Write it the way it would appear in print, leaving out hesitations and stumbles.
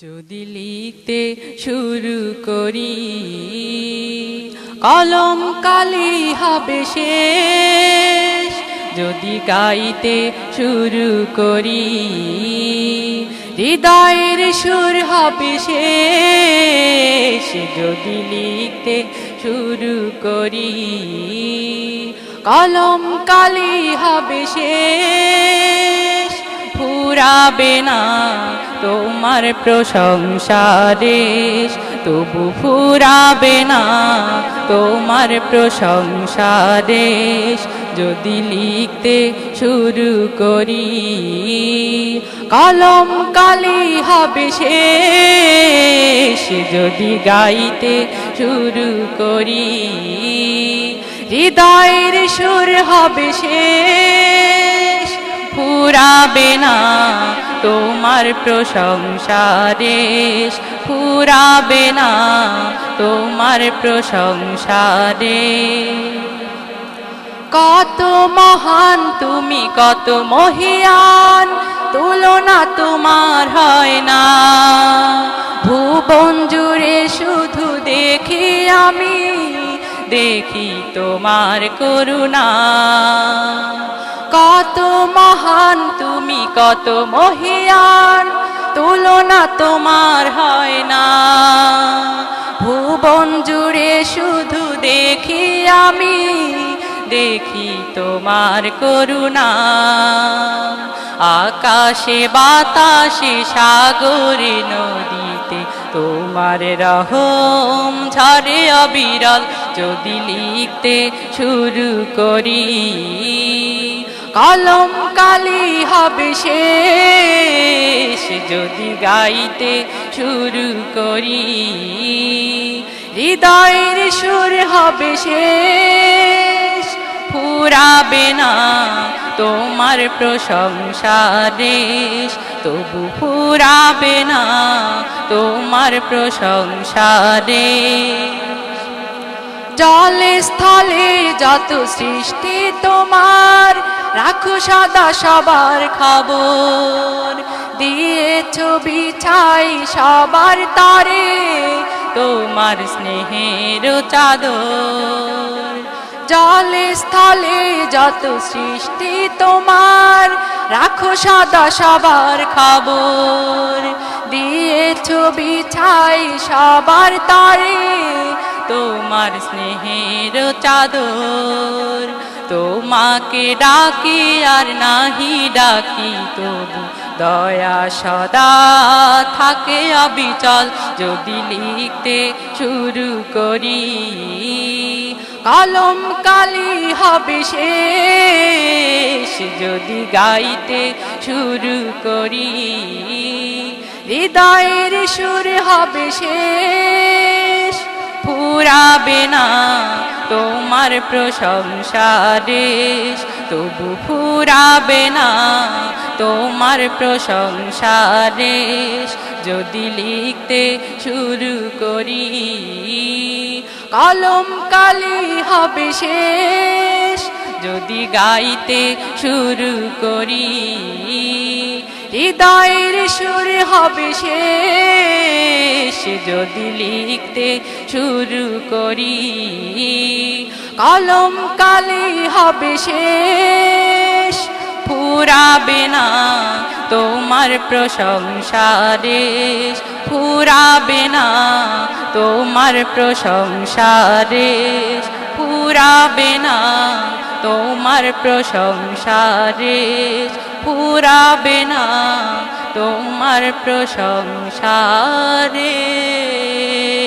যদি লিখতে শুরু করি কলম কালি হবে শেষ, যদি গাইতে শুরু করি হৃদয়ের সুর হবে শেষ, যদি লিখতে শুরু করি কলম কালি হবে শেষ। ফুরাবে না তোমার প্রশংসা দেশ, তবু ফুরাবে না তোমার প্রশংসা দেশ, যদি লিখতে শুরু করি কলম কালি হবে শেষ, যদি গাইতে শুরু করি হৃদয়ের সুর হবে শেষ। ফুরাবে না তোমার প্রশংসা দেশ, ফুরাবে না তোমার প্রশংসা দেশ। কত মহান তুমি, কত মহিয়ান, তুলনা তোমার হয় না। ভুবন জুড়ে শুধু দেখি আমি, দেখি তোমার করুণা। কত মহান তুমি, কত মহিয়ান, তুলনা তোমার হয় না। ভুবন জুড়ে শুধু দেখি আমি, দেখি তোমার করুণা। আকাশে বাতাসে সাগরে নদীতে তোমার রহম ঝরে অবিরল, যদি লিখতে শুরু করি কলম কালি হবে শেষ, যদি গাইতে শুরু করি হৃদয়ের সুর হবে শেষ। ফুরাবে না তোমার প্রশংসা দেশ, তবু ফুরাবে না তোমার প্রশংসা দেশ। জলে স্থলে যত সৃষ্টি তোমার, রাখো সদা সবার খবর। দিয়েছ বিছাই সবার তরে তোমার স্নেহের চাদর। জলে স্থলে যত সৃষ্টি তোমার, রাখো সদা সবার খবর। দিয়েছ বিছাই সবার তরে তোমার স্নেহের চাদর। তোমাকে ডাকি আর নাহি ডাকি, তবু দয়া সদা থাকে অবিচল, যদি লিখতে শুরু করি কলম কালি হবে শেষ, যদি গাইতে শুরু করি হৃদয়ের সুর হবে শেষ। ফুরাবে না তোমার প্রশংসা দেশ, তবু ফুরাবে না তোমার প্রশংসা দেশ, যদি লিখতে শুরু করি কলম কালি হবে শেষ, যদি গাইতে শুরু করি হৃদয়ের সুর হবে শেষ, যদি লিখতে শুরু করি কলম কালি হবে শেষ। ফুরাবে না তোমার প্রশংসা দেশ, ফুরাবে না তোমার প্রশংসা দেশ, ফুরাবে না তোমার প্রশংসা দেশ, ফুরাবে না তোমার প্রশংসা দেশ।